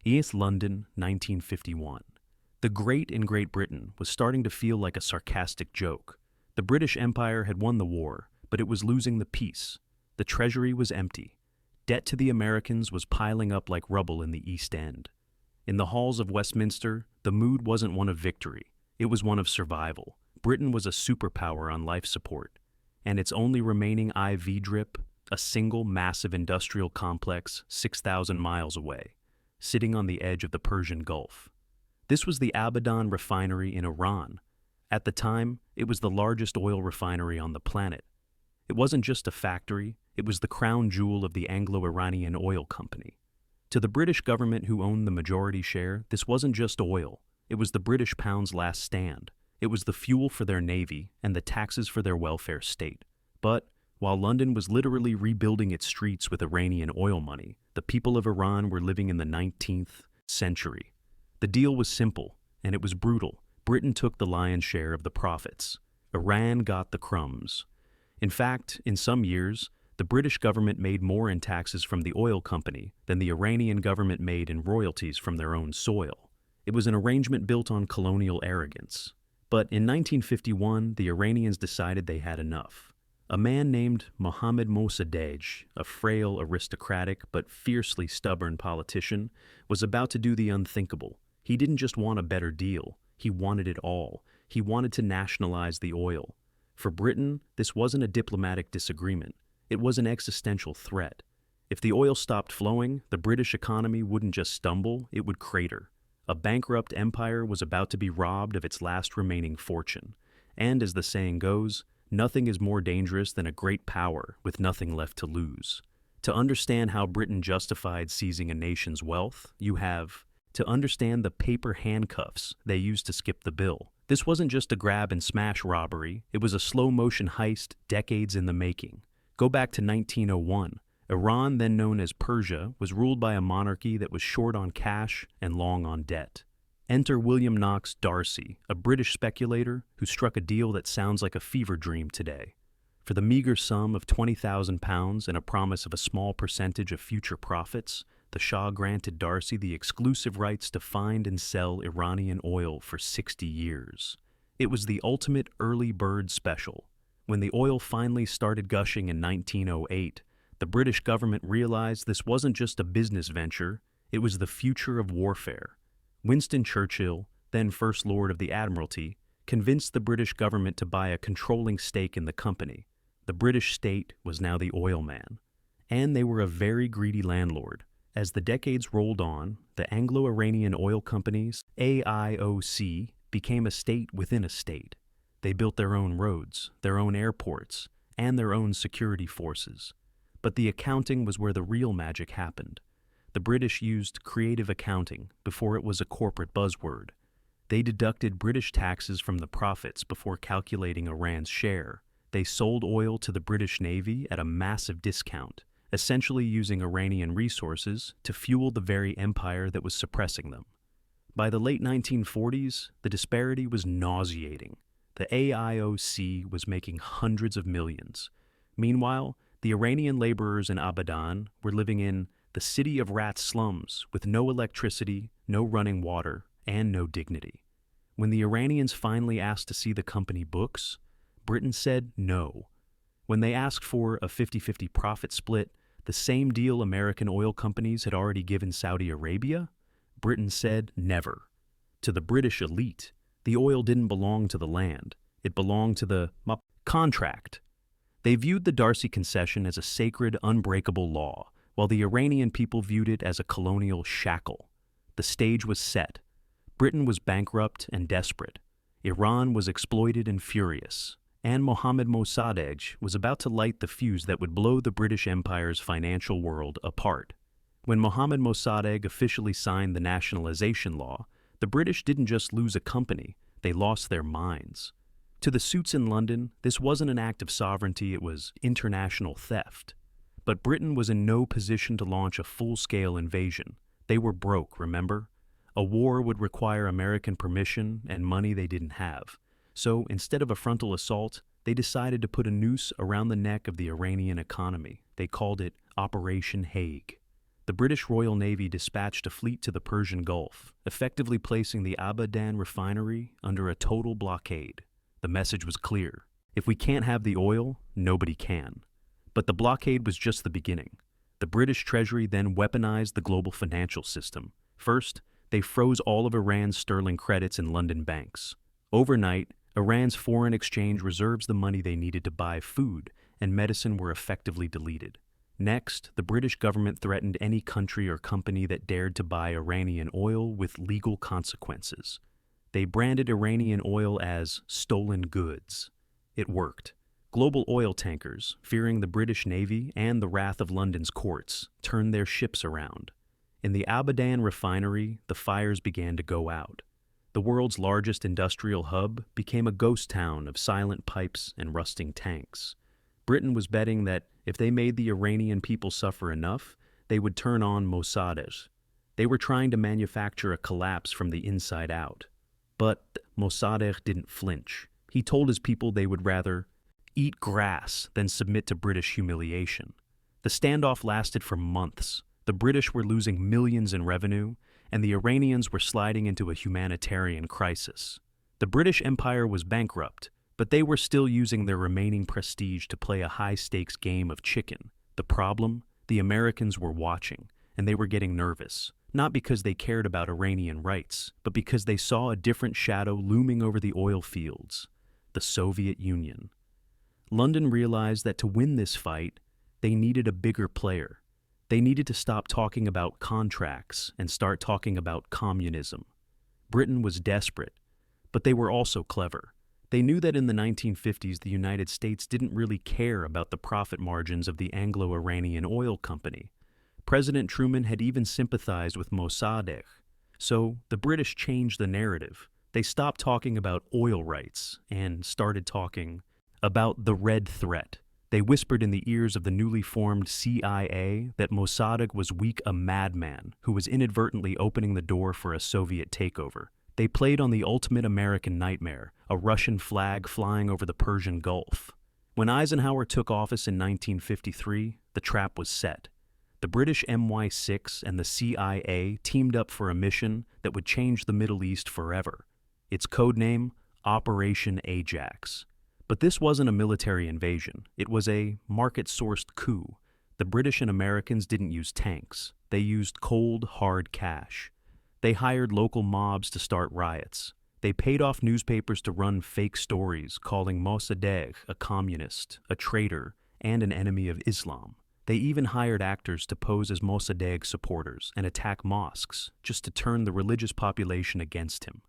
East London, 1951. The Great in Great Britain was starting to feel like a sarcastic joke. The British Empire had won the war, but it was losing the peace. The treasury was empty. Debt to the Americans was piling up like rubble in the East End. In the halls of Westminster, the mood wasn't one of victory. It was one of survival. Britain was a superpower on life support, and its only remaining IV drip, a single massive industrial complex 6,000 miles away, sitting on the edge of the Persian Gulf. This was the Abadan refinery in Iran. At the time, it was the largest oil refinery on the planet. It wasn't just a factory, it was the crown jewel of the Anglo-Iranian Oil Company. To the British government who owned the majority share, this wasn't just oil. It was the British pound's last stand. It was the fuel for their navy and the taxes for their welfare state. But while London was literally rebuilding its streets with Iranian oil money, the people of Iran were living in the 19th century. The deal was simple, and it was brutal. Britain took the lion's share of the profits. Iran got the crumbs. In fact, in some years, the British government made more in taxes from the oil company than the Iranian government made in royalties from their own soil. It was an arrangement built on colonial arrogance. But in 1951, the Iranians decided they had enough. A man named Mohammad Mossadegh, a frail, aristocratic, but fiercely stubborn politician, was about to do the unthinkable. He didn't just want a better deal. He wanted it all. He wanted to nationalize the oil. For Britain, this wasn't a diplomatic disagreement. It was an existential threat. If the oil stopped flowing, the British economy wouldn't just stumble, it would crater. A bankrupt empire was about to be robbed of its last remaining fortune. And as the saying goes, nothing is more dangerous than a great power with nothing left to lose. To understand how Britain justified seizing a nation's wealth, you have to understand the paper handcuffs they used to skip the bill. This wasn't just a grab-and-smash robbery, it was a slow-motion heist decades in the making. Go back to 1901. Iran, then known as Persia, was ruled by a monarchy that was short on cash and long on debt. Enter William Knox Darcy, a British speculator who struck a deal that sounds like a fever dream today. For the meager sum of £20,000 and a promise of a small percentage of future profits, the Shah granted Darcy the exclusive rights to find and sell Iranian oil for 60 years. It was the ultimate early bird special. When the oil finally started gushing in 1908, the British government realized this wasn't just a business venture, it was the future of warfare. Winston Churchill, then First Lord of the Admiralty, convinced the British government to buy a controlling stake in the company. The British state was now the oil man. And they were a very greedy landlord. As the decades rolled on, the Anglo-Iranian Oil Company's AIOC became a state within a state. They built their own roads, their own airports, and their own security forces. But the accounting was where the real magic happened. The British used creative accounting before it was a corporate buzzword. They deducted British taxes from the profits before calculating Iran's share. They sold oil to the British Navy at a massive discount, essentially using Iranian resources to fuel the very empire that was suppressing them. By the late 1940s, the disparity was nauseating. The AIOC was making hundreds of millions. Meanwhile, the Iranian laborers in Abadan were living in the city of rat slums with no electricity, no running water, and no dignity. When the Iranians finally asked to see the company books, Britain said no. When they asked for a 50-50 profit split, the same deal American oil companies had already given Saudi Arabia, Britain said never. To the British elite, the oil didn't belong to the land. It belonged to the contract. They viewed the Darcy concession as a sacred, unbreakable law, while the Iranian people viewed it as a colonial shackle. The stage was set. Britain was bankrupt and desperate. Iran was exploited and furious. And Mohammad Mossadegh was about to light the fuse that would blow the British Empire's financial world apart. When Mohammad Mossadegh officially signed the nationalization law, the British didn't just lose a company, they lost their minds. To the suits in London, this wasn't an act of sovereignty, it was international theft. But Britain was in no position to launch a full-scale invasion. They were broke, remember? A war would require American permission and money they didn't have. So instead of a frontal assault, they decided to put a noose around the neck of the Iranian economy. They called it Operation Hague. the British Royal Navy dispatched a fleet to the Persian Gulf, effectively placing the Abadan refinery under a total blockade. The message was clear: if we can't have the oil, nobody can. But the blockade was just the beginning. The British Treasury then weaponized the global financial system. First, they froze all of Iran's sterling credits in London banks. Overnight, Iran's foreign exchange reserves, the money they needed to buy food and medicine, were effectively deleted. Next, the British government threatened any country or company that dared to buy Iranian oil with legal consequences. They branded Iranian oil as stolen goods. It worked. Global oil tankers, fearing the British Navy and the wrath of London's courts, turned their ships around. In the Abadan refinery, the fires began to go out. The world's largest industrial hub became a ghost town of silent pipes and rusting tanks. Britain was betting that if they made the Iranian people suffer enough, they would turn on Mossadegh. They were trying to manufacture a collapse from the inside out. But Mossadegh didn't flinch. He told his people they would rather eat grass than submit to British humiliation. The standoff lasted for months. The British were losing millions in revenue, and the Iranians were sliding into a humanitarian crisis. The British Empire was bankrupt, but they were still using their remaining prestige to play a high-stakes game of chicken. The problem? The Americans were watching, and they were getting nervous, not because they cared about Iranian rights, but because they saw a different shadow looming over the oil fields: the Soviet Union. London realized that to win this fight, they needed a bigger player. They needed to stop talking about contracts and start talking about communism. Britain was desperate, but they were also clever. They knew that in the 1950s the United States didn't really care about the profit margins of the Anglo-Iranian Oil Company. President Truman had even sympathized with Mossadegh. So the British changed the narrative. They stopped talking about oil rights and started talking about the Red Threat. They whispered in the ears of the newly formed CIA that Mossadegh was weak, a madman who was inadvertently opening the door for a Soviet takeover. They played on the ultimate American nightmare, a Russian flag flying over the Persian Gulf. When Eisenhower took office in 1953, the trap was set. The British MI6 and the CIA teamed up for a mission that would change the Middle East forever. Its codename, Operation Ajax. But this wasn't a military invasion. It was a market-sourced coup. The British and Americans didn't use tanks. They used cold, hard cash. They hired local mobs to start riots. They paid off newspapers to run fake stories calling Mossadegh a communist, a traitor, and an enemy of Islam. They even hired actors to pose as Mossadegh supporters and attack mosques just to turn the religious population against him.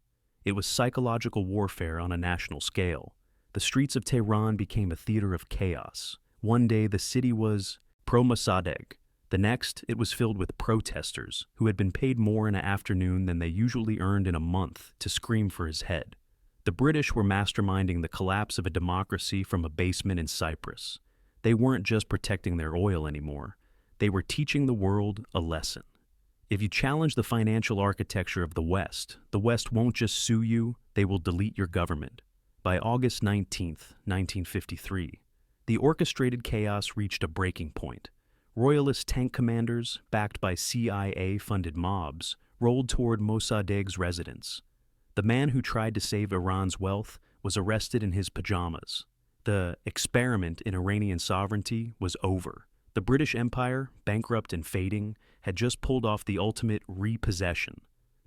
It was psychological warfare on a national scale. The streets of Tehran became a theater of chaos. One day the city was pro-Mossadegh. The next, it was filled with protesters who had been paid more in an afternoon than they usually earned in a month to scream for his head. The British were masterminding the collapse of a democracy from a basement in Cyprus. They weren't just protecting their oil anymore. They were teaching the world a lesson. If you challenge the financial architecture of the West won't just sue you, they will delete your government. By August 19, 1953, the orchestrated chaos reached a breaking point. Royalist tank commanders, backed by CIA-funded mobs, rolled toward Mossadegh's residence. The man who tried to save Iran's wealth was arrested in his pajamas. The experiment in Iranian sovereignty was over. The British Empire, bankrupt and fading, had just pulled off the ultimate repossession.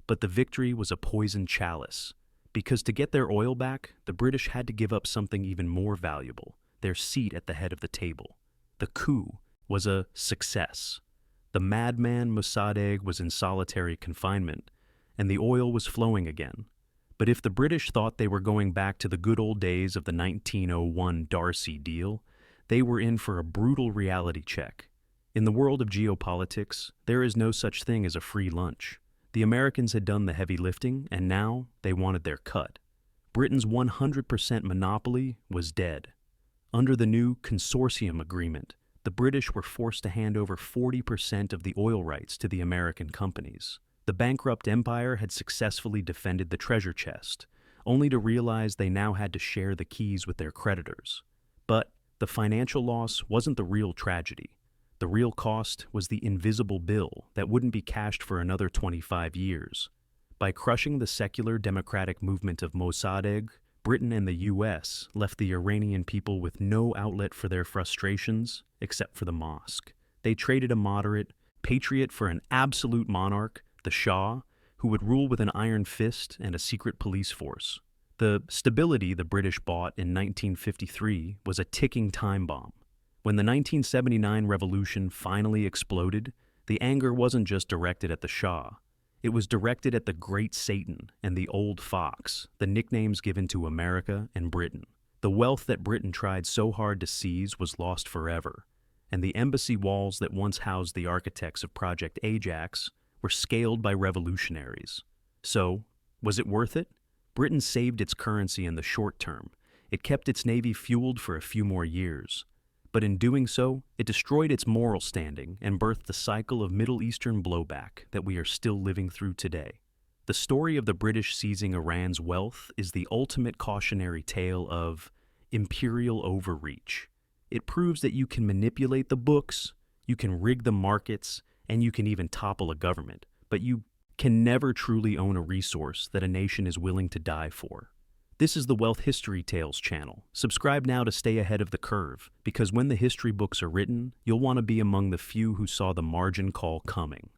But the victory was a poisoned chalice. Because to get their oil back, the British had to give up something even more valuable: their seat at the head of the table. The coup was a success. The madman Mossadegh was in solitary confinement, and the oil was flowing again. But if the British thought they were going back to the good old days of the 1901 Darcy deal, they were in for a brutal reality check. In the world of geopolitics, there is no such thing as a free lunch. The Americans had done the heavy lifting, and now they wanted their cut. Britain's 100% monopoly was dead. Under the new consortium agreement, the British were forced to hand over 40% of the oil rights to the American companies. The bankrupt empire had successfully defended the treasure chest, only to realize they now had to share the keys with their creditors. But the financial loss wasn't the real tragedy. The real cost was the invisible bill that wouldn't be cashed for another 25 years. By crushing the secular democratic movement of Mossadegh, Britain and the US left the Iranian people with no outlet for their frustrations except for the mosque. They traded a moderate patriot for an absolute monarch, the Shah, who would rule with an iron fist and a secret police force. The stability the British bought in 1953 was a ticking time bomb. When the 1979 revolution finally exploded, the anger wasn't just directed at the Shah. It was directed at the Great Satan and the Old Fox, the nicknames given to America and Britain. The wealth that Britain tried so hard to seize was lost forever, and the embassy walls that once housed the architects of Project Ajax were scaled by revolutionaries. So, was it worth it? Britain saved its currency in the short term. It kept its navy fueled for a few more years. But in doing so, it destroyed its moral standing and birthed the cycle of Middle Eastern blowback that we are still living through today. The story of the British seizing Iran's wealth is the ultimate cautionary tale of imperial overreach. It proves that you can manipulate the books, you can rig the markets, and you can even topple a government, but you can never truly own a resource that a nation is willing to die for. This is the Wealth History Tales channel. Subscribe now to stay ahead of the curve, because when the history books are written, you'll want to be among the few who saw the margin call coming.